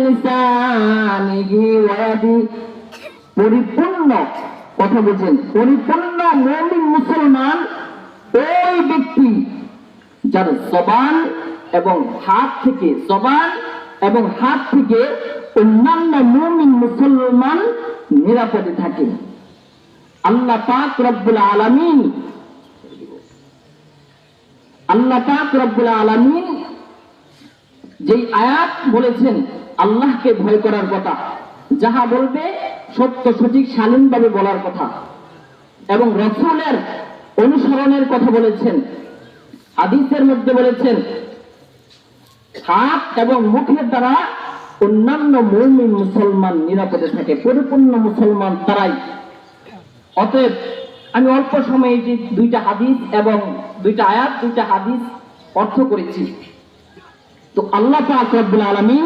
লিসানিহি ওয়া ইয়াদি, পরিপূর্ণ কথা বলছেন, পরিপূর্ণ মুমিন মুসলমান ওই ব্যক্তি যার জবান এবং হাত থেকে অন্যান্য মুমিন মুসলমান নিরাপদে থাকে। আল্লাহ পাক রব্বুল আলামিন যেই আয়াত বলেছেন আল্লাহকে ভয় করার কথা, যাহা বলবে সত্য সঠিক শালীনভাবে বলার কথা, এবং রাসূলের অনুসরণের কথা বলেছেন। হাদিসের মধ্যে বলেছেন হাত এবং মুখের দ্বারা অন্যান্য মুমিন মুসলমান নিরাপদে থাকে, পরিপূর্ণ মুসলমান তারাই। অতএব আমি অল্প সময়ে যে দুইটা হাদিস এবং দুইটা আয়াত, দুইটা হাদিস অর্থ করেছি। তো আল্লাহ পাক রব্বুল আলামিন